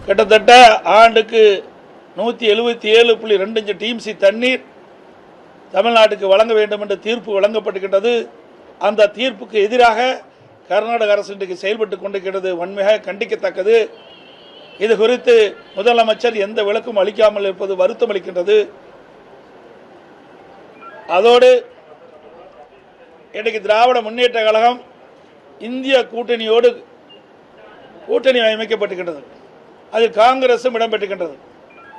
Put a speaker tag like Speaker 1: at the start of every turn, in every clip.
Speaker 1: கிட்டத்தட்ட ஆண்டுக்கு 177.25 டிஎம்சி தண்ணீர் தமிழ்நாட்டுக்கு வழங்க வேண்டும் என்ற தீர்ப்பு வழங்கப்பட்டிருக்கின்றது. அந்த தீர்ப்புக்கு எதிராக கர்நாடக அரசு இன்றைக்கு செயல்பட்டு கொண்டிருக்கிறது. வன்மையாக கண்டிக்கத்தக்கது. இது குறித்து முதலமைச்சர் எந்த விளக்கும் அளிக்காமல் இருப்பது வருத்தம் அளிக்கின்றது. அதோடு இன்றைக்கு திராவிட முன்னேற்ற கழகம் இந்திய கூட்டணியோடு கூட்டணி அமைக்கப்பட்டிருக்கின்றது. அதில் காங்கிரசும் இடம்பெற்றிருக்கின்றது.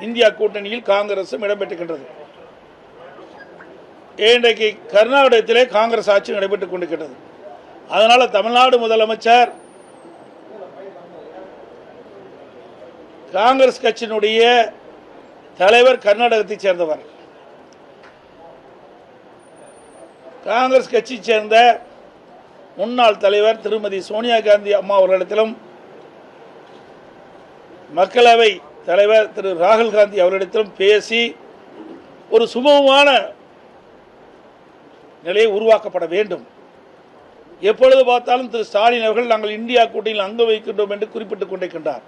Speaker 1: இந்தியா கூட்டணியில் காங்கிரசும் இடம்பெற்றிருக்கின்றது. இன்றைக்கு கர்நாடகத்திலே காங்கிரஸ் ஆட்சி நடைபெற்றுக் கொண்டிருக்கிறது. அதனால் தமிழ்நாடு முதலமைச்சர் காங்கிரஸ் கட்சியினுடைய தலைவர் கர்நாடகத்தைச் சேர்ந்தவர். காங்கிரஸ் கட்சியைச் சேர்ந்த முன்னாள் தலைவர் திருமதி சோனியா காந்தி அம்மா அவர்களிடத்திலும் மக்களவை தலைவர் திரு ராகுல் காந்தி அவர்களிடத்திலும் பேசி ஒரு சுமூகமான நிலையை உருவாக்கப்பட வேண்டும். எப்பொழுது பார்த்தாலும் திரு ஸ்டாலின் அவர்கள் நாங்கள் இந்தியா கூட்டணியில் அங்கம் வைக்கின்றோம் என்று குறிப்பிட்டுக் கொண்டிருக்கின்றார்.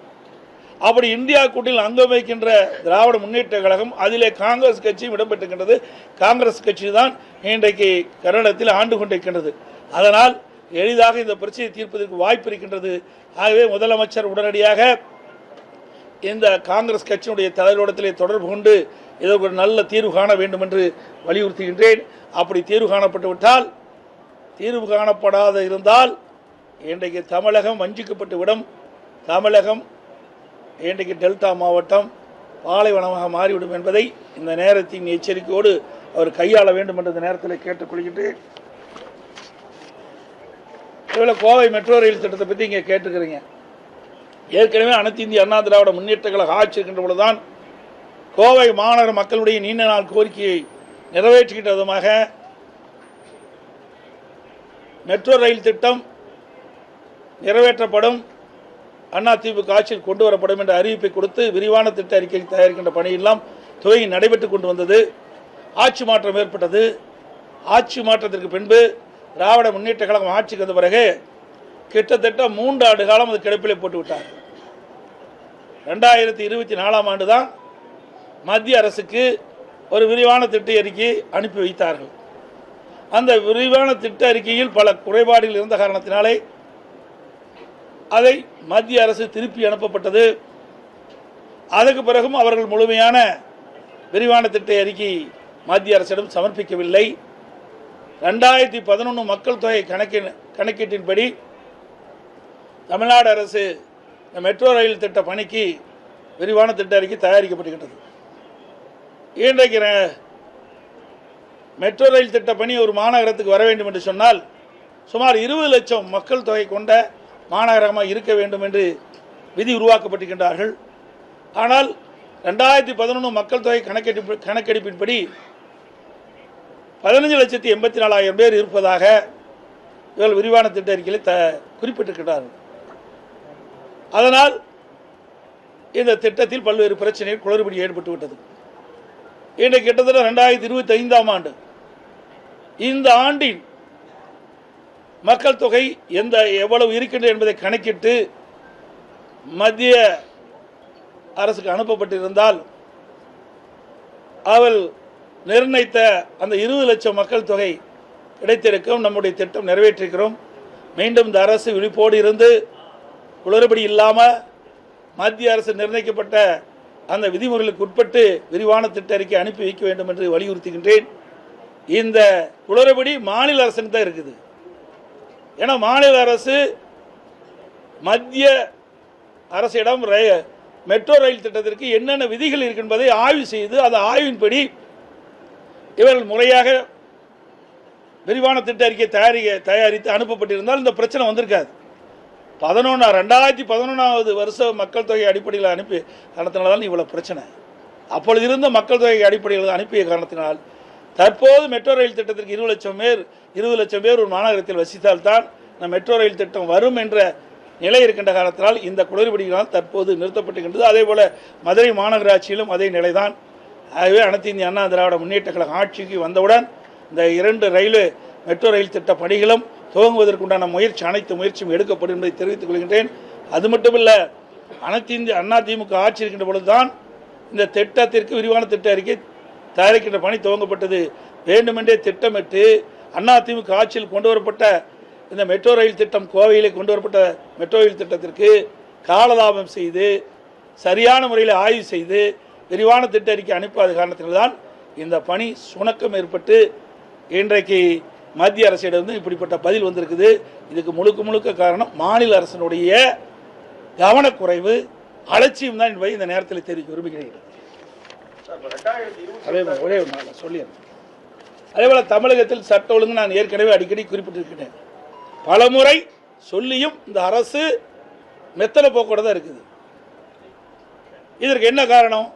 Speaker 1: அப்படி இந்தியா கூட்டணியில் அங்கம் வைக்கின்ற திராவிட முன்னேற்ற கழகம் அதிலே காங்கிரஸ் கட்சியும் இடம்பெற்றிருக்கின்றது. காங்கிரஸ் கட்சி தான் இன்றைக்கு கர்நாடகத்தில் ஆண்டு கொண்டிருக்கின்றது. அதனால் எளிதாக இந்த பிரச்சனையை தீர்ப்பதற்கு வாய்ப்பு இருக்கின்றது. ஆகவே முதலமைச்சர் உடனடியாக இந்த காங்கிரஸ் கட்சியினுடைய தலைவரிடத்திலே தொடர்பு கொண்டு இதற்கு ஒரு நல்ல தீர்வு காண வேண்டும் என்று வலியுறுத்துகின்றேன். அப்படி தீர்வு காணப்பட்டு விட்டால், தீர்வு காணப்படாத இருந்தால் இன்றைக்கு தமிழகம் வஞ்சிக்கப்பட்டு விடும். தமிழகம் இன்றைக்கு டெல்டா மாவட்டம் பாலைவனமாக மாறிவிடும் என்பதை இந்த நேரத்தின் எச்சரிக்கையோடு அவர் கையாள வேண்டும் என்ற இந்த நேரத்தில் கேட்டுக்கொள்கின்றேன். இதில் கோவை மெட்ரோ ரயில் திட்டத்தை பற்றி இங்கே கேட்டுக்கிறீங்க. ஏற்கனவே அனைத்து இந்திய அண்ணா திராவிட முன்னேற்ற கழக ஆட்சி இருக்கின்ற பொழுதுதான் கோவை மாநகர மக்களுடைய நீண்ட நாள் கோரிக்கையை நிறைவேற்றுகின்ற விதமாக மெட்ரோ ரயில் திட்டம் நிறைவேற்றப்படும், அதிமுக ஆட்சியில் கொண்டு வரப்படும் என்ற அறிவிப்பை கொடுத்து விரிவான திட்ட அறிக்கை தயாரிக்கின்ற பணியெல்லாம் துவங்கி நடைபெற்றுக் கொண்டு வந்தது. ஆட்சி மாற்றம் ஏற்பட்டது. ஆட்சி மாற்றத்திற்கு பின்பு திராவிட முன்னேற்ற கழகம் ஆட்சிக்கு வந்த பிறகு கிட்டத்தட்ட 3 ஆண்டு காலம் அது கிடப்பிலே போட்டு விட்டார். 2024ஆம் ஆண்டு தான் மத்திய அரசுக்கு ஒரு விரிவான திட்ட அறிக்கை அனுப்பி வைத்தார்கள். அந்த விரிவான திட்ட அறிக்கையில் பல குறைபாடுகள் இருந்த காரணத்தினாலே அதை மத்திய அரசு திருப்பி அனுப்பப்பட்டது. அதற்கு பிறகும் அவர்கள் முழுமையான விரிவான திட்ட அறிக்கை மத்திய அரசிடம் சமர்ப்பிக்கவில்லை. 2011 மக்கள் தொகை கணக்கீட்டின்படி தமிழ்நாடு அரசு இந்த மெட்ரோ ரயில் திட்ட பணிக்கு விரிவான திட்ட அறிக்கை தயாரிக்கப்பட்டுகின்றது. இன்றைக்கு மெட்ரோ ரயில் திட்ட பணி ஒரு மாநகரத்துக்கு வர வேண்டும் என்று சொன்னால் சுமார் 20 லட்சம் மக்கள் தொகை கொண்ட மாநகரமாக இருக்க வேண்டும் என்று விதி உருவாக்கப்பட்டிருக்கின்றார்கள். ஆனால் 2011 மக்கள் தொகை கணக்கெடுப்பின்படி 15,84,000 பேர் இருப்பதாக இவர்கள் விரிவான திட்ட அறிக்கையில் குறிப்பிட்டிருக்கிறார்கள். அதனால் இந்த திட்டத்தில் பல்வேறு பிரச்சனைகள் குளறுபடி ஏற்பட்டுவிட்டது. இன்றைக்கு கிட்டத்தட்ட 2025ஆம் ஆண்டு, இந்த ஆண்டின் மக்கள் தொகை எவ்வளவு இருக்கின்றது என்பதை கணக்கிட்டு மத்திய அரசுக்கு அனுப்பப்பட்டிருந்தால் அவள் நிர்ணயித்த அந்த 20 லட்சம் மக்கள் தொகை கிடைத்திருக்கும். நம்முடைய திட்டம் நிறைவேற்றிருக்கிறோம். மீண்டும் இந்த அரசு விழிப்போடு இருந்து குளறுபடி இல்லாமல் மத்திய அரசு நிர்ணயிக்கப்பட்ட அந்த விதிமுறைகளுக்கு உட்பட்டு விரிவான திட்ட அறிக்கை அனுப்பி வைக்க வேண்டும் என்று வலியுறுத்துகின்றேன். இந்த குளறுபடி மாநில அரசுக்கு தான் இருக்குது. ஏன்னா மாநில அரசு மத்திய அரசிடம் மெட்ரோ ரயில் திட்டத்திற்கு என்னென்ன விதிகள் இருக்கு என்பதை ஆய்வு செய்து அந்த ஆய்வின்படி இவர்கள் முறையாக விரிவான திட்ட அறிக்கை தயாரித்து அனுப்பப்பட்டிருந்தால் இந்த பிரச்சனை வந்திருக்காது. 2011வது வருஷ மக்கள் தொகை அடிப்படையில் அனுப்பி காரணத்தினால்தான் இவ்வளவு பிரச்சனை. அப்பொழுது இருந்த மக்கள் தொகை அடிப்படையில் அனுப்பிய காரணத்தினால் தற்போது மெட்ரோ ரயில் திட்டத்திற்கு 20 லட்சம் பேர் ஒரு மாநகரத்தில் வசித்தால்தான் இந்த மெட்ரோ ரயில் திட்டம் வரும் என்ற நிலை இருக்கின்ற காரணத்தினால் இந்த குளறுபடிகளால் தற்போது நிறுத்தப்பட்டுகின்றது. அதே போல மதுரை மாநகராட்சியிலும் அதே நிலைதான். ஆகவே அனைத்து இந்திய அண்ணா திராவிட முன்னேற்ற கழக ஆட்சிக்கு வந்தவுடன் இந்த 2 மெட்ரோ ரயில் திட்ட பணிகளும் துவங்குவதற்குண்டான அனைத்து முயற்சியும் எடுக்கப்படும் என்பதை தெரிவித்துக் கொள்கின்றேன். அது மட்டுமல்ல, அனைத்து இந்திய அண்ணா திமுக ஆட்சி இருக்கின்ற பொழுதுதான் இந்த திட்டத்திற்கு விரிவான திட்ட அறிக்கை தயாரிக்கின்ற பணி துவங்கப்பட்டது. வேண்டுமென்றே திட்டமிட்டு அண்ணா திமுக ஆட்சியில் கொண்டு வரப்பட்ட இந்த மெட்ரோ ரயில் திட்டம், கோவையிலே கொண்டு வரப்பட்ட மெட்ரோ ரயில் திட்டத்திற்கு காலதாபம் செய்து சரியான முறையில் ஆய்வு செய்து விரிவான திட்ட அறிக்கை அனுப்பாத காரணத்தில்தான் இந்த பணி சுணக்கம் ஏற்பட்டு இன்றைக்கு மத்திய அரசிடம் இப்படிப்பட்ட பதில் வந்திருக்குது. இதுக்கு முழுக்க முழுக்க காரணம் மாநில அரசினுடைய கவனக்குறைவு, அலட்சியம் தான் என்பதை இந்த நேரத்தில் தெரிவிக்க விரும்புகிறேன். அதேபோல் தமிழகத்தில் சட்ட ஒழுங்கு நான் ஏற்கனவே அடிக்கடி குறிப்பிட்டிருக்கிறேன். பலமுறை சொல்லியும் இந்த அரசு மெத்தன போக்கோட தான் இருக்குது. இதற்கு என்ன காரணம்?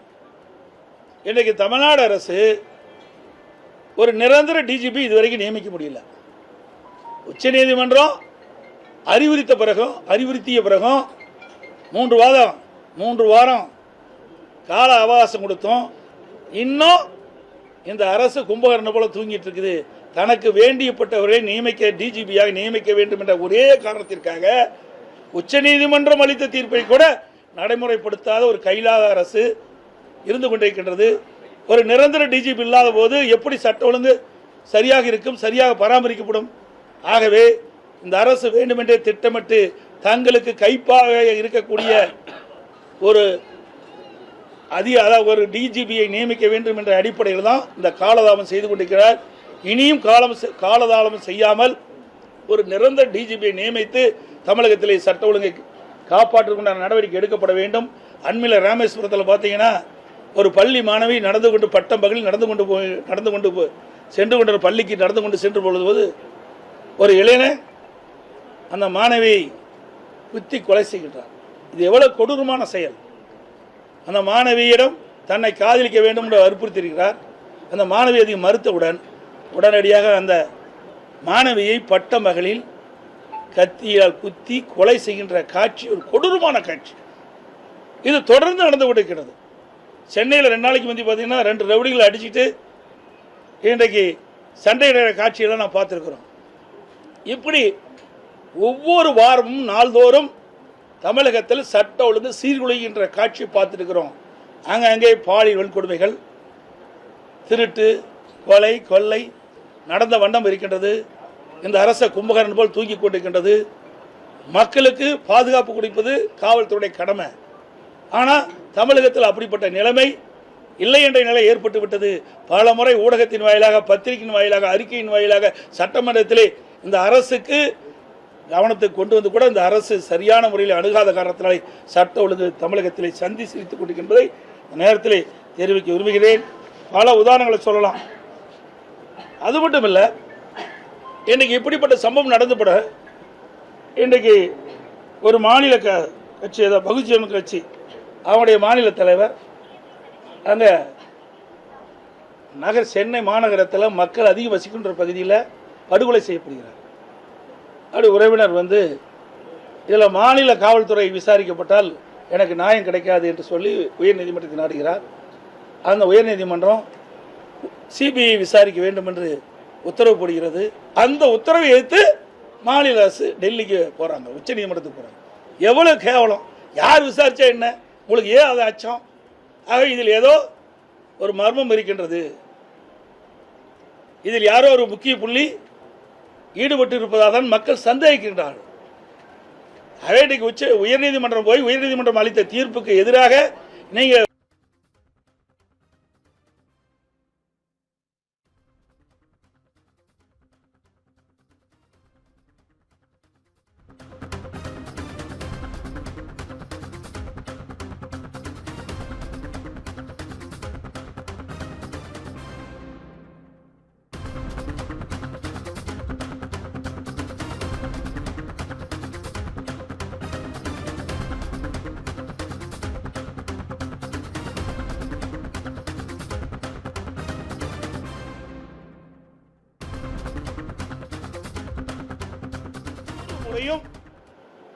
Speaker 1: இன்றைக்கு தமிழ்நாடு அரசு ஒரு நிரந்தர டிஜிபி இதுவரைக்கும் நியமிக்க முடியல. உச்சநீதிமன்றம் அறிவுறுத்திய பிறகும் 3 வாரம் கால அவகாசம் கொடுத்தோம். இன்னும் இந்த அரசு கும்பகர்ணம் போல தூங்கிட்டு இருக்குது. தனக்கு வேண்டியப்பட்டவரை டிஜிபியாக நியமிக்க வேண்டும் என்ற ஒரே காரணத்திற்காக உச்சநீதிமன்றம் அளித்த தீர்ப்பை கூட நடைமுறைப்படுத்தாத ஒரு கைலாத அரசு இருந்து கொண்டிருக்கின்றது. ஒரு நிரந்தர டிஜிபி இல்லாத போது எப்படி சட்ட ஒழுங்கு சரியாக இருக்கும், சரியாக பராமரிக்கப்படும்? ஆகவே இந்த அரசு வேண்டுமென்றே திட்டமிட்டு தங்களுக்கு கைப்பாக இருக்கக்கூடிய ஒரு டிஜிபியை நியமிக்க வேண்டும் என்ற அடிப்படையில் தான் இந்த காலதாமம் செய்து கொண்டிருக்கிறார். இனியும் காலதாமம் செய்யாமல் ஒரு நிரந்தர டிஜிபியை நியமித்து தமிழகத்திலே சட்ட ஒழுங்கை காப்பாற்றுவதற்கான நடவடிக்கை எடுக்கப்பட வேண்டும். அண்மையில் ராமேஸ்வரத்தில் பார்த்தீங்கன்னா ஒரு பள்ளி மாணவி பட்டம் பகலில் சென்று கொண்ட பள்ளிக்கு நடந்து கொண்டு சென்று பொழுது ஒரு இளைஞன் அந்த மாணவியை குத்தி கொலை செய்கின்றார். இது எவ்வளவு கொடூரமான செயல்! அந்த மாணவியிடம் தன்னை காதலிக்க வேண்டும் என்று வற்புறுத்தியிருக்கிறார். அந்த மாணவி அதை மறுத்தவுடன் உடனடியாக அந்த மாணவியை பட்ட மகளில் கத்தியால் குத்தி கொலை செய்கின்ற காட்சி ஒரு கொடூரமான காட்சி. இது தொடர்ந்து நடந்து கொண்டிருக்கிறது. சென்னையில் 2 நாளைக்கு முந்தி பார்த்தீங்கன்னா 2 ரவுடிகளை அடிச்சுட்டு இன்றைக்கு சண்டையிடுற காட்சிகளை நான் பார்த்துருக்குறோம். இப்படி ஒவ்வொரு வாரமும் நாள்தோறும் தமிழகத்தில் சட்ட ஒழுங்கு சீர்குலைகின்ற காட்சியை பார்த்துருக்கிறோம். அங்கே பாலியல் வன்கொடுமைகள், திருட்டு, கொலை, கொள்ளை நடந்த வண்ணம் இருக்கின்றது. இந்த அரசை கும்பகரன் போல் தூக்கி கொண்டிருக்கின்றது. மக்களுக்கு பாதுகாப்பு கொடுப்பது காவல்துறை கடமை. ஆனால் தமிழகத்தில் அப்படிப்பட்ட நிலைமை இல்லை என்ற நிலை ஏற்பட்டு விட்டது. பல முறை ஊடகத்தின் வாயிலாக, பத்திரிகையின் வாயிலாக, அறிக்கையின் வாயிலாக சட்டமன்றத்திலே இந்த அரசுக்கு கவனத்தை கொண்டு வந்து கூட இந்த அரசு சரியான முறையில் அணுகாத காரணத்தினாலே சட்ட ஒழுங்கு தமிழகத்திலே சந்தி சிரித்துக் கொண்டிருக்கின்றதை நேரத்திலே தெரிவிக்க விரும்புகிறேன். பல உதாரணங்களை சொல்லலாம். அது மட்டும் இல்லை, இன்றைக்கு இப்படிப்பட்ட சம்பவம் நடந்துபட இன்றைக்கு ஒரு மாநில கட்சி, பகுஜன் கட்சி, அவனுடைய மாநில தலைவர் அங்கே சென்னை மாநகரத்தில் மக்கள் அதிகம் வசிக்கின்ற பகுதியில் படுகொலை செய்யப்படுகிறார். அப்படி உறவினர் இதில் மாநில காவல்துறை விசாரிக்கப்பட்டால் எனக்கு நியாயம் கிடைக்காது என்று சொல்லி உயர்நீதிமன்றத்தை நாடுகிறார். அந்த உயர்நீதிமன்றம் சிபிஐ விசாரிக்க வேண்டும் என்று உத்தரவு போடுகிறது. அந்த உத்தரவை எதிர்த்து மாநில அரசு டெல்லிக்கு போகிறாங்க, உச்சநீதிமன்றத்துக்கு போகிறாங்க. எவ்வளோ கேவலம்! யார் விசாரித்தா என்ன? உங்களுக்கு ஏன் அது அச்சம்? ஆக இதில் ஏதோ ஒரு மர்மம் இருக்கின்றது. இதில் யாரோ ஒரு முக்கிய புள்ளி ஈடுபட்டு இருப்பதாக தான் மக்கள் சந்தேகிக்கின்றார்கள். அதே இன்றைக்கு உயர்நீதிமன்றம் போய் உயர்நீதிமன்றம் அளித்த தீர்ப்புக்கு எதிராக நீங்கள்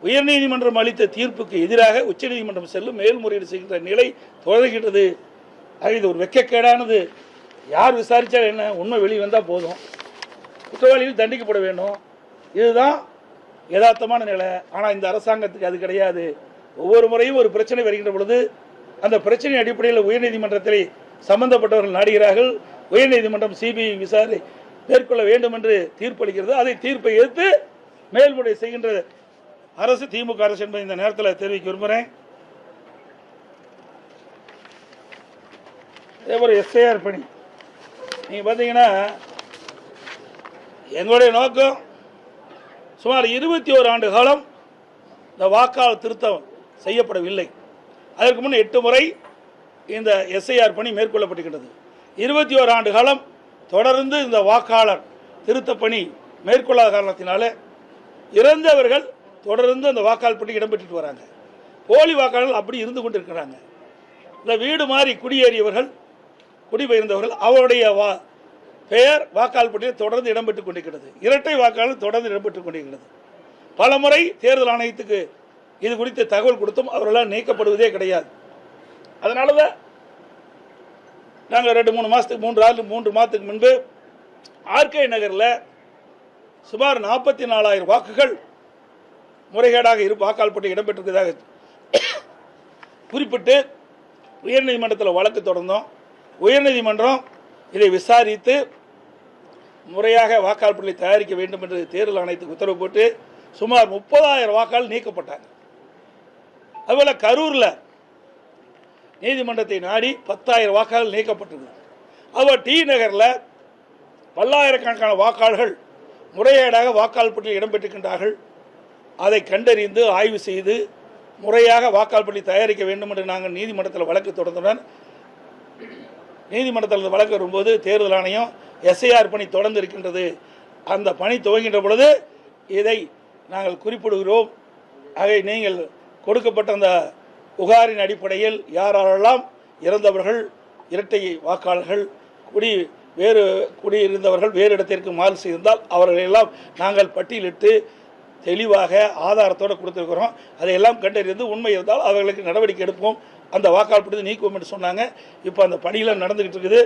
Speaker 1: உயர்நீதிமன்றம் அளித்த தீர்ப்புக்கு எதிராக உச்சநீதிமன்றம் செல்லும் மேல்முறையீடு செய்கின்ற நிலை தொடர்கிறது. இது ஒரு வெட்கக்கேடானது. யார் விசாரிச்சா என்ன? உண்மை வெளியே வந்தால் போதும், குற்றவாளிகள் தண்டிக்கப்பட வேண்டும். இதுதான் யதார்த்தமான நிலை. ஆனால் இந்த அரசாங்கத்துக்கு அது கிடையாது. ஒவ்வொரு முறையும் ஒரு பிரச்சனை வருகின்ற பொழுது அந்த பிரச்சனை அடிப்படையில் உயர்நீதிமன்றத்தில் சம்பந்தப்பட்டவர்கள் நாடுகிறார்கள். உயர்நீதிமன்றம் சிபிஐ விசாரணை மேற்கொள்ள வேண்டும் என்று தீர்ப்பளிக்கிறது. அதை தீர்ப்பை எதிர்த்து மேல்முறை செய்கின்ற அரசு திமுக அரசு என்பதை இந்த நேரத்தில் தெரிவிக்க விரும்புகிறேன். அதே போல் எஸ்ஐஆர் பணி நீங்கள் பார்த்தீங்கன்னா எங்களுடைய நோக்கம் சுமார் 21 ஆண்டு காலம் இந்த வாக்காளர் திருத்தம் செய்யப்படவில்லை. அதற்கு முன் 8 முறை இந்த எஸ்ஐஆர் பணி மேற்கொள்ளப்பட்டிருக்கிறது. 21 ஆண்டு காலம் தொடர்ந்து இந்த வாக்காளர் திருத்த பணி மேற்கொள்ளாத காரணத்தினால இறந்தவர்கள் தொடர்ந்து அந்த வாக்காளர் பணி இடம்பெற்றுட்டு வராங்க. போலி வாக்காளர்கள் அப்படி இருந்து கொண்டிருக்கிறாங்க. இந்த வீடு மாறி குடியேறியவர்கள் குடிபெயர்ந்தவர்கள் அவருடைய பெயர் வாக்காளர் பட்டியலில் தொடர்ந்து இடம்பெற்றுக் கொண்டிருக்கிறது. இரட்டை வாக்காளர் தொடர்ந்து இடம்பெற்றுக் கொண்டிருக்கிறது. பல முறை தேர்தல் ஆணையத்துக்கு இது குறித்து தகவல் கொடுத்தும் அவர்களால் நீக்கப்படுவதே கிடையாது. அதனால தான் நாங்கள் 2-3 மாதத்துக்கு முன்பு ஆர்கே நகரில் சுமார் 44,000 வாக்குகள் முறைகேடாக வாக்காளர் பட்டியல் இடம்பெற்றிருக்கிறதாக குறிப்பிட்டு உயர்நீதிமன்றத்தில் வழக்கு தொடர்ந்தோம். உயர்நீதிமன்றம் இதை விசாரித்து முறையாக வாக்காளர் பட்டியலை தயாரிக்க வேண்டும் என்று தேர்தல் ஆணையத்துக்கு உத்தரவு போட்டு சுமார் 30,000 வாக்காளர் நீக்கப்பட்டாங்க. அதுபோல் கரூரில் நீதிமன்றத்தை நாடி 10,000 வாக்காளர்கள் நீக்கப்பட்டிருக்கு. அதுபோல் டி நகரில் பல்லாயிரக்கணக்கான வாக்காளர்கள் முறைகேடாக வாக்காளர் பட்டியலில் இடம்பெற்றிருக்கின்றார்கள். அதை கண்டறிந்து ஆய்வு செய்து முறையாக வாக்காளர் பட்டியலை தயாரிக்க வேண்டும் என்று நாங்கள் நீதிமன்றத்தில் வழக்கு தொடர்ந்துடன் நீதிமன்றத்தில் வழக்கு வரும்போது தேர்தல் ஆணையம் எஸ்ஐஆர் பணி தொடர்ந்து இருக்கின்றது, அந்த பணி துவங்கின்ற பொழுது இதை நாங்கள் குறிப்பிடுகிறோம். ஆகவே நீங்கள் கொடுக்கப்பட்ட அந்த புகாரின் அடிப்படையில் யாரெல்லாம் இறந்தவர்கள், இரட்டை வாக்காளர்கள், குடியிருந்தவர்கள் வேறு இடத்திற்கு மாறு செய்திருந்தால் அவர்களெல்லாம் நாங்கள் பட்டியலிட்டு தெளிவாக ஆதாரத்தோடு கொடுத்துருக்கிறோம். அதையெல்லாம் கண்டறிந்து உண்மை இருந்தால் அவர்களுக்கு நடவடிக்கை எடுப்போம், அந்த வாக்காளர் பட்டியலை நீக்குவோம் என்று சொன்னாங்க. இப்போ அந்த பணியெல்லாம் நடந்துக்கிட்டு இருக்குது.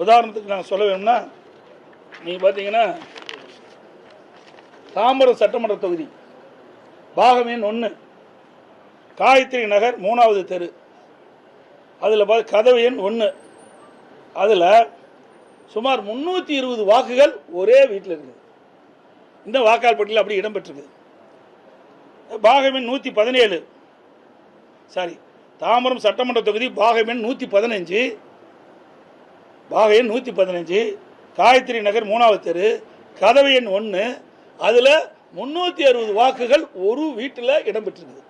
Speaker 1: உதாரணத்துக்கு நாங்கள் சொல்ல வேணும்னா நீங்கள் பார்த்தீங்கன்னா தாம்பரம் சட்டமன்ற தொகுதி பாகம் எண் 1 காயத்ரி நகர் 3வது தெரு, அதில் கதவு எண் 1, அதில் சுமார் 320 வாக்குகள் ஒரே வீட்டில் இருக்குது. இந்த வாக்காளர் பட்டியலில் அப்படி இடம்பெற்றிருக்குது. பாகம் எண் 117 தாம்பரம் சட்டமன்ற தொகுதி பாகம் எண் 115, பாகம் எண் 115 காயத்ரி நகர் 3வது தெரு கதவு எண் 1, அதில் 360 வாக்குகள் ஒரு வீட்டில் இடம்பெற்றிருக்குது.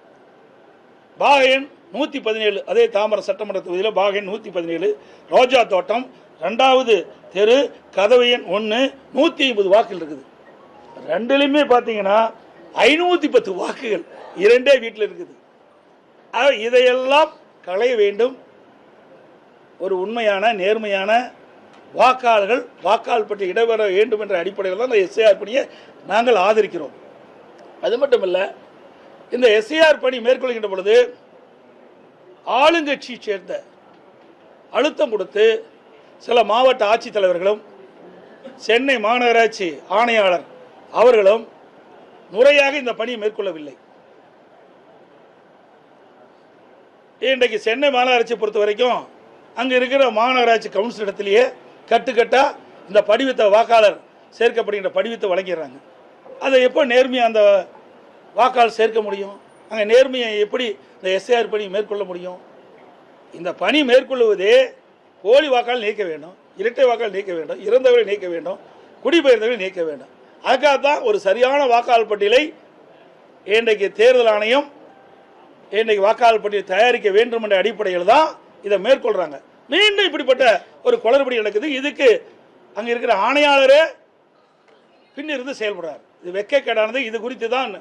Speaker 1: பாக எண் 117 அதே தாம்பரம் சட்டமன்ற தொகுதியில் பாக எண் 117 ரோஜா தோட்டம் 2வது தெரு கதவு எண் 1 150 வாக்குகள் இருக்குது. ரெண்டுலையுமே பார்த்தீங்கன்னா 510 வாக்குகள் இரண்டே வீட்டில் இருக்குது. இதையெல்லாம் களைய வேண்டும். ஒரு உண்மையான நேர்மையான வாக்காளர்கள் வாக்காளர் பட்டியல் இடம்பெற வேண்டும் என்ற அடிப்படையில் தான் இந்த எஸ்ஐஆர் பணியை நாங்கள் ஆதரிக்கிறோம். அது மட்டும் இல்லை, இந்த எஸ்ஐஆர் பணி மேற்கொள்கின்ற பொழுது ஆளுங்கட்சியை சேர்ந்த அழுத்தம் கொடுத்து சில மாவட்ட ஆட்சித்தலைவர்களும் சென்னை மாநகராட்சி ஆணையாளர் அவர்களும் முறையாக இந்த பணியை மேற்கொள்ளவில்லை. இன்றைக்கு சென்னை மாநகராட்சியை பொறுத்த வரைக்கும் அங்கே இருக்கிற மாநகராட்சி கவுன்சில் இடத்திலேயே கட்டுக்கட்டாக இந்த படிவத்தை வாக்காளர் சேர்க்கப்படுகின்ற படிவத்தை வழங்கிடுறாங்க. அதை எப்போ நேர்மையாக அந்த வாக்காளர் சேர்க்க முடியும்? அங்கே நேர்மையை எப்படி இந்த எஸ்ஐஆர் பணி மேற்கொள்ள முடியும்? இந்த பணி மேற்கொள்வதே போலி வாக்காளர் நீக்க வேண்டும், இரட்டை வாக்காளர் நீக்க வேண்டும், இறந்தவர்களை நீக்க வேண்டும், குடிபெயர்ந்தவர்களை நீக்க வேண்டும். அதுக்காகத்தான் ஒரு சரியான வாக்காளர் பட்டியலை இன்றைக்கு தேர்தல் ஆணையம் இன்றைக்கு வாக்காளர் பட்டியலை தயாரிக்க வேண்டும் என்ற அடிப்படையில் தான் இதை மேற்கொள்கிறாங்க. மீண்டும் இப்படிப்பட்ட ஒரு குளறுபடி நடக்குது. இதுக்கு அங்கே இருக்கிற ஆணையாளரே பின்னிருந்து செயல்படுறார். இது வெட்கக்கேடானது. இது குறித்து தான்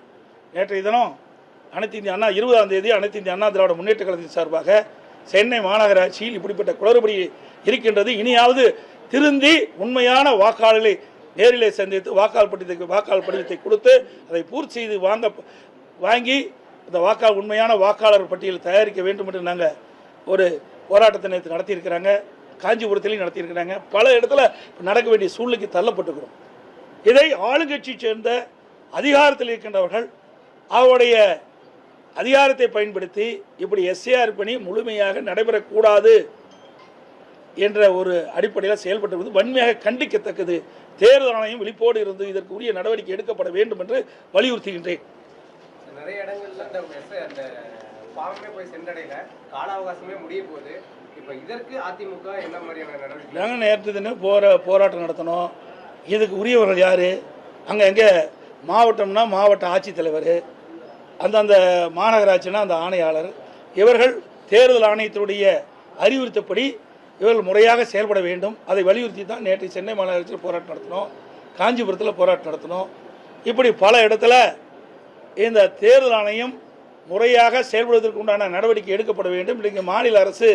Speaker 1: நேற்றைய தினம் அனைத்து இந்திய அண்ணா 20ஆம் தேதி அனைத்து இந்திய அண்ணா திராவிட முன்னேற்ற கழகத்தின் சார்பாக சென்னை மாநகராட்சியில் இப்படிப்பட்ட குளறுபடி இருக்கின்றது, இனியாவது திருந்தி உண்மையான வாக்காளர்களை நேரிலே சந்தித்து வாக்காளர் படிவத்தை கொடுத்து அதை பூர்த்தி செய்து வாங்கி இந்த உண்மையான வாக்காளர் பட்டியல் தயாரிக்க வேண்டும் என்று நாங்கள் ஒரு போராட்டத்தை நேற்று நடத்தியிருக்கிறாங்க. காஞ்சிபுரத்திலையும் நடத்தியிருக்கிறாங்க. பல இடத்துல நடக்க வேண்டிய சூழ்நிலைக்கு தள்ளப்பட்டுக்கிறோம். இதை ஆளுங்கட்சியை சேர்ந்த அதிகாரத்தில் இருக்கின்றவர்கள் அவருடைய அதிகாரத்தை பயன்படுத்தி இப்படி எஸ்ஏஆர் பணி முழுமையாக நடைபெறக்கூடாது என்ற ஒரு அடிப்படையில் செயல்பட்டிருப்பது வன்மையாக கண்டிக்கத்தக்கது. தேர்தல் ஆணையம் விழிப்போடு இருந்து இதற்கு உரிய நடவடிக்கை எடுக்கப்பட வேண்டும் என்று வலியுறுத்துகின்றேன்.
Speaker 2: நிறைய இடங்கள்ல அந்த ஃபார்மே போய் சென்றடையில கால அவகாசமே முடிய போகுது. இப்போ இதற்கு அதிமுக என்ன மாதிரியான நடவடிக்கை?
Speaker 1: நாங்கள் நேற்று தினம் போராட்டம் நடத்தணும். இதுக்கு உரியவர்கள் யார்? அங்கே எங்கே மாவட்டம்னா மாவட்ட ஆட்சித்தலைவர், அந்தந்த மாநகராட்சினா அந்த ஆணையாளர், இவர்கள் தேர்தல் ஆணையத்தினுடைய அறிவுறுத்தப்படி இவர்கள் முறையாக செயல்பட வேண்டும். அதை வலியுறுத்தி தான் நேற்று சென்னை மாநகராட்சியில் போராட்டம் நடத்தினோம், காஞ்சிபுரத்தில் போராட்டம் நடத்தினோம். இப்படி பல இடத்துல இந்த தேர்தல் ஆணையம் முறையாக செயல்படுவதற்கு உண்டான நடவடிக்கை எடுக்கப்பட வேண்டும். இன்றைக்கு மாநில அரசு,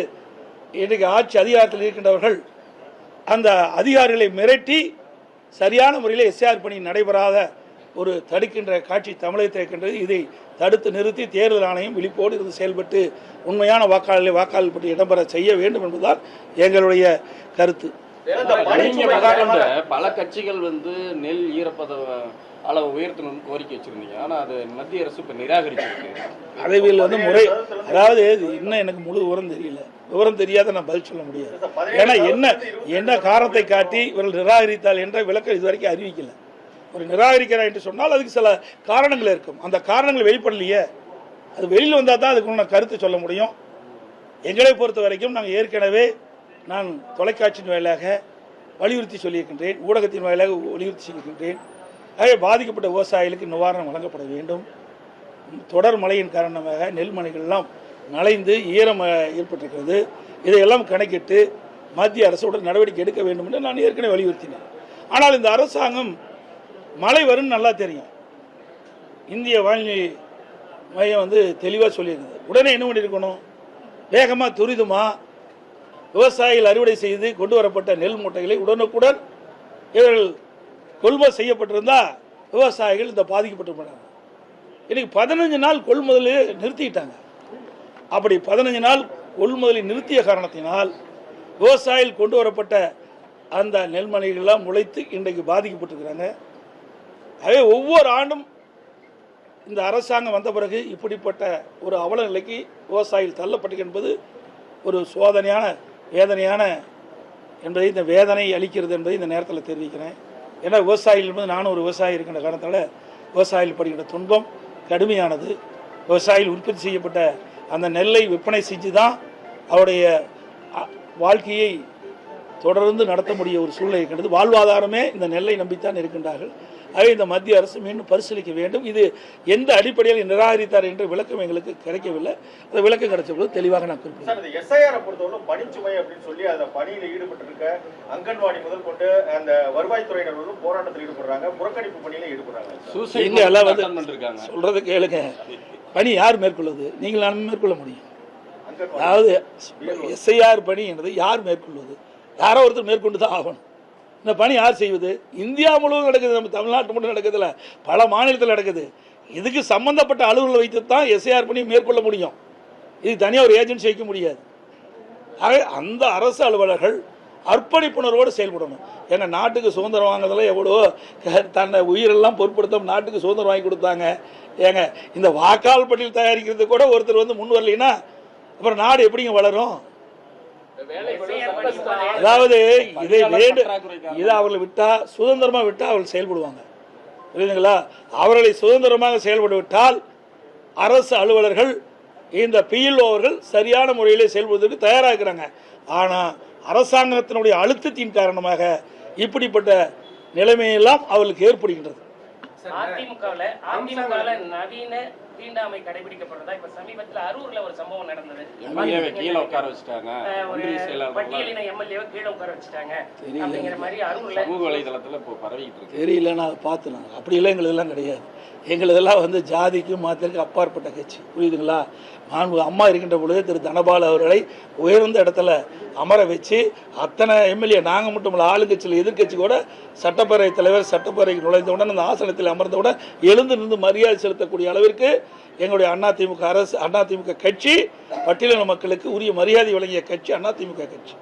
Speaker 1: இன்றைக்கு ஆட்சி அதிகாரத்தில் இருக்கின்றவர்கள் அந்த அதிகாரிகளை மிரட்டி சரியான முறையில் எஸ்ஆர் பணி நடைபெறாத ஒரு தடுக்கின்ற காட்சி தமிழகத்தில் இருக்கின்றது. இதை தடுத்து நிறுத்தி தேர்தல் ஆணையம் விழிப்போடு இருந்து செயல்பட்டு உண்மையான வாக்காளர் பற்றி இடம்பெற செய்ய வேண்டும் என்பதுதான் எங்களுடைய கருத்து.
Speaker 3: பல கட்சிகள் நெல் ஈரப்பத அளவு உயர்த்தணும்னு கோரிக்கை வச்சிருந்தீங்க, ஆனால் அது மத்திய அரசு இப்போ நிராகரிச்சிருக்கு.
Speaker 1: அறிவியல் முறை, அதாவது இன்னும் எனக்கு முழு விவரம் தெரியாத நான் பதில் சொல்ல முடியாது. ஏன்னா என்ன காரணத்தை காட்டி இவர்கள் நிராகரித்தால் என்ற விளக்கம் இதுவரைக்கும் அறிவிக்கல. ஒரு நிராகரிக்கிறார் என்று சொன்னால் அதுக்கு சில காரணங்கள் இருக்கும். அந்த காரணங்கள் வெளிப்படலையே, அது வெளியில் வந்தால் தான் அதுக்கு நான் கருத்து சொல்ல முடியும். எங்களை பொறுத்த வரைக்கும் நாங்கள் ஏற்கனவே நான் தொலைக்காட்சியின் வாயிலாக வலியுறுத்தி சொல்லியிருக்கின்றேன், ஊடகத்தின் வாயிலாக வலியுறுத்தி சொல்லியிருக்கின்றேன். ஆகவே பாதிக்கப்பட்ட விவசாயிகளுக்கு நிவாரணம் வழங்கப்பட வேண்டும். தொடர் மழையின் காரணமாக நெல்மணிகள்லாம் நனைந்து ஈரம் ஏற்பட்டிருக்கிறது. இதையெல்லாம் கணக்கிட்டு மத்திய அரசோட நடவடிக்கை எடுக்க வேண்டும் என்று நான் ஏற்கனவே வலியுறுத்தினேன். ஆனால் இந்த அரசாங்கம் மழை வரும்னு நல்லா தெரியும். இந்திய வானிலை மையம் தெளிவாக சொல்லியிருக்குது. உடனே என்ன பண்ணியிருக்கணும்? வேகமாக துரிதமாக விவசாயிகள் அறுவடை செய்து கொண்டு வரப்பட்ட நெல் மூட்டைகளை உடனுக்குடன் இவர்கள் கொள்முதல் செய்யப்பட்டிருந்தால் விவசாயிகள் இந்த பாதிக்கப்பட்டிருப்பாங்க. இன்னைக்கு 15 நாள் கொள்முதலை நிறுத்திட்டாங்க. அப்படி 15 நாள் கொள்முதலை நிறுத்திய காரணத்தினால் விவசாயிகள் கொண்டு வரப்பட்ட அந்த நெல்மணிகள்லாம் முளைத்து இன்றைக்கு பாதிக்கப்பட்டிருக்கிறாங்க. ஆகவே ஒவ்வொரு ஆண்டும் இந்த அரசாங்கம் வந்த பிறகு இப்படிப்பட்ட ஒரு அவல நிலைக்கு விவசாயிகள் தள்ளப்பட்டு என்பது ஒரு சோதனையான வேதனையான என்பதை, இந்த வேதனை அளிக்கிறது என்பதை இந்த நேரத்தில் தெரிவிக்கிறேன். ஏன்னா விவசாயிகள் என்பது, நானும் ஒரு விவசாயி இருக்கின்ற காரணத்தால் விவசாயிகள் படுகின்ற துன்பம் கடுமையானது. விவசாயிகள் உற்பத்தி செய்யப்பட்ட அந்த நெல்லை விற்பனை செஞ்சு தான் அவருடைய வாழ்க்கையை தொடர்ந்து நடத்த முடிய ஒரு சூழ்நிலை இருக்கின்றது. வாழ்வாதாரமே இந்த நெல்லை நம்பித்தான் இருக்கின்றார்கள். ஆகவே இந்த மத்திய அரசு மீண்டும் பரிசீலிக்க வேண்டும். இது எந்த அடிப்படையில் நிராகரித்தார் என்ற விளக்கம் எங்களுக்கு கிடைக்கவில்லை. அந்த விளக்கம் கிடைச்ச போது தெளிவாக நான் குறிப்பிட்டேன்.
Speaker 4: எஸ்ஐஆரை பொறுத்தவரை பணிச்சுமை அப்படின்னு சொல்லி அந்த பணியில் ஈடுபட்டிருக்க அங்கன்வாடி முதல் கொண்டு அந்த வருவாய்த்துறையினர் போராட்டத்தில் ஈடுபடுறாங்க, புறக்கணிப்பு பணியில ஈடுபடுறாங்க.
Speaker 1: எங்க எல்லாம் சொல்றது கேளுங்க. பணி யார் மேற்கொள்வது? நீங்கள் நான் மேற்கொள்ள முடியும். அதாவது எஸ்ஐஆர் பணி என்பது யார் மேற்கொள்வது? யாரோ ஒருத்தர் மேற்கொண்டு தான் ஆகணும். இந்த பணி யார் செய்வது? இந்தியா முழுவதும் நடக்குது, நம்ம தமிழ்நாட்டு மட்டும் நடக்குதுல்ல, பல மாநிலத்தில் நடக்குது. இதுக்கு சம்பந்தப்பட்ட அலுவலர்கள் வைத்து தான் எஸ்ஐஆர் பணி மேற்கொள்ள முடியும். இது தனியாக ஒரு ஏஜென்சி வைக்க முடியாது. ஆக அந்த அரசு அலுவலர்கள் அர்ப்பணிப்புணர்வோடு செயல்படணும். எங்கள் நாட்டுக்கு சுதந்திரம் வாங்குறதுல எவ்வளோ தன்னை உயிரெல்லாம் பொருட்படுத்த நாட்டுக்கு சுதந்திரம் வாங்கி கொடுத்தாங்க. ஏங்க இந்த வாக்காளர் பட்டியல் தயாரிக்கிறது கூட ஒருத்தர் முன் வரலைன்னா அப்புறம் நாடு எப்படிங்க வளரும்? அதாவது இதை அவர்களை விட்டா, சுதந்திரமாக விட்டால் அவர்கள் செயல்படுவாங்க. புரியுதுங்களா? அவர்களை சுதந்திரமாக செயல்பட விட்டால் அரசு அலுவலர்கள், இந்த பிஎல்ஓ அவர்கள் சரியான முறையிலே செயல்படுவதற்கு தயாராக இருக்கிறாங்க. ஆனால் அரசாங்கத்தினுடைய அழுத்தத்தின் காரணமாக இப்படிப்பட்ட நிலைமையெல்லாம் அவர்களுக்கு ஏற்படுகின்றது.
Speaker 5: அதிமுகவில் நவீன தீண்டாமை கடைபிடிக்கப்படுறதா? இப்ப சமீபத்தில் அரூர்ல ஒரு சம்பவம் நடந்தது.
Speaker 3: கீழே உட்கார வச்சுட்டாங்க,
Speaker 5: பட்டியலின எம்எல்ஏவை கீழே உட்கார வச்சுட்டாங்க அப்படிங்கிற மாதிரி அரூர்ல
Speaker 3: சமூக வலைதளத்துல இப்போ பரவிட்டு இருக்கு.
Speaker 1: தெரியல, நான் அதை பார்த்தேன். அப்படி இல்லை, எங்களதெல்லாம் கிடையாது. எங்களதெல்லாம் ஜாதிக்கும் மதத்திற்கு அப்பாற்பட்ட கட்சி. புரியுதுங்களா? அம்மா இருக்கின்ற பொழுது திரு தனபால் அவர்களை உயர்ந்த இடத்துல அமர வச்சு அத்தனை எம்எல்ஏ, நாங்கள் மட்டும் இல்லை, ஆளுங்கட்சியில் எதிர்கட்சி கூட சட்டப்பேரவை தலைவர் சட்டப்பேரவைக்கு நுழைந்தவுடன் அந்த ஆசனத்தில் அமர்ந்தவுடன் எழுந்து நின்று மரியாதை செலுத்தக்கூடிய அளவிற்கு எங்களுடைய அதிமுக அரசு, அதிமுக கட்சி பட்டியலின மக்களுக்கு உரிய மரியாதை வழங்கிய கட்சி அதிமுக கட்சி.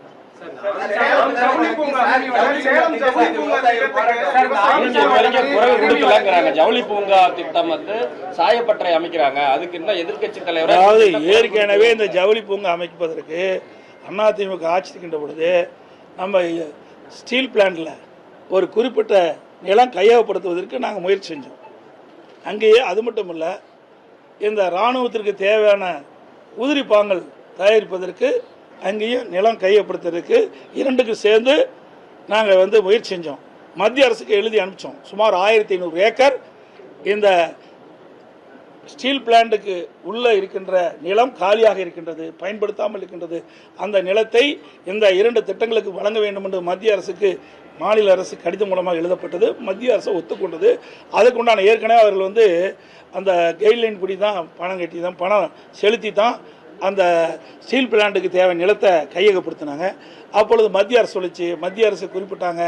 Speaker 3: குரல் கொடுக்கலங்கிறாங்க. ஜவுளி பூங்கா திட்டம் வந்து சாயப்பட்டறை அமைக்கிறாங்க, அதுக்கு இன்னும் எதிர்க்கட்சி தலைவர்.
Speaker 1: அதாவது ஏற்கனவே இந்த ஜவுளி பூங்கா அமைப்பதற்கு அதிமுக ஆட்சி இருக்கின்ற பொழுது நம்ம ஸ்டீல் பிளான்ட்ல ஒரு குறிப்பிட்ட நிலம் கையகப்படுத்துவதற்கு நாங்கள் முயற்சி செஞ்சோம். அங்கேயே அது மட்டும் இல்லை, இந்த இராணுவத்திற்கு தேவையான உதிரி பாங்கள் தயாரிப்பதற்கு அங்கேயும் நிலம் கையகப்படுத்துறதுக்கு இரண்டுக்கு சேர்ந்து நாங்கள் வந்து முயற்சி செஞ்சோம். மத்திய அரசுக்கு எழுதி அனுப்பிச்சோம். சுமார் 1500 ஏக்கர் இந்த ஸ்டீல் பிளான்ட்டுக்கு உள்ளே இருக்கின்ற நிலம் காலியாக இருக்கின்றது, பயன்படுத்தாமல் இருக்கின்றது. அந்த நிலத்தை இந்த 2 திட்டங்களுக்கு வழங்க வேண்டும் என்று மத்திய அரசுக்கு மாநில அரசு கடிதம் மூலமாக எழுதப்பட்டது. மத்திய அரசு ஒத்துக்கொண்டது. அதுக்குண்டான ஏற்கனவே அவர்கள் வந்து அந்த கைட்லைன் படி தான் பணம் கட்டி தான் பணம் செலுத்தி தான் அந்த ஸ்டீல் பிளான்ட்டுக்கு தேவை நிலத்தை கையகப்படுத்தினாங்க. அப்பொழுது மத்திய அரசு சொல்லிச்சு, மத்திய அரசு குறிப்பிட்டாங்க,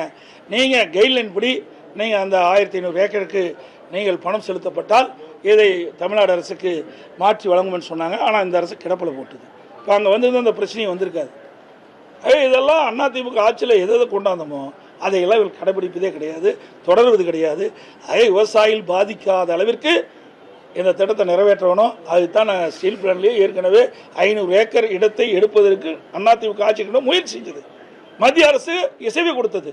Speaker 1: நீங்கள் கைட்லைன் படி நீங்கள் அந்த 1500 ஏக்கருக்கு நீங்கள் பணம் செலுத்தப்பட்டால் இதை தமிழ்நாடு அரசுக்கு மாற்றி வழங்குமென்னு சொன்னாங்க. ஆனால் இந்த அரசு கிடப்பில் போட்டுது. இப்போ அங்கே வந்து அந்த பிரச்சனையும் வந்திருக்காது. இதெல்லாம் அதிமுக ஆட்சியில் எதை கொண்டாந்தோமோ அதையெல்லாம் இவர்கள் கடைபிடிப்பதே கிடையாது, தொடர்வது கிடையாது. விவசாயிகள் பாதிக்காத அளவிற்கு இந்த திட்டத்தை நிறைவேற்றணும். அதுதான் நான் ஸ்டீல் பிளான்லேயே ஏற்கனவே 500 ஏக்கர் இடத்தை எடுப்பதற்கு அதிமுக ஆட்சிக்கிட்ட முயற்சி செஞ்சது. மத்திய அரசு இசைவு கொடுத்தது,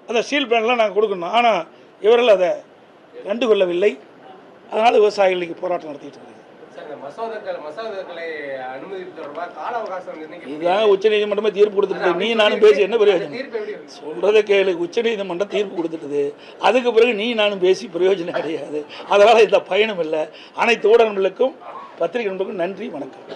Speaker 1: அந்த ஸ்டீல் பிளான்லாம் நாங்கள் கொடுக்கணும். ஆனால் இவர்கள் அதை கண்டுகொள்ளவில்லை. அதனால் விவசாயிகள் இன்னைக்கு போராட்டம் நடத்திட்டு இருக்காங்க. இதுதான் உச்சநீதிமன்றமே தீர்ப்பு கொடுத்துட்டு, நீ நானும் பேசி என்ன பிரயோஜனம்? சொல்றதை கேளு. உச்சநீதிமன்றம் தீர்ப்பு கொடுத்துட்டது, அதுக்கு பிறகு நீ நானும் பேசி பிரயோஜனம் கிடையாது. அதனால் இந்த பயணம் இல்லை. அனைத்து ஊடகங்களுக்கும் பத்திரிகை நண்பர்களுக்கும் நன்றி, வணக்கம்.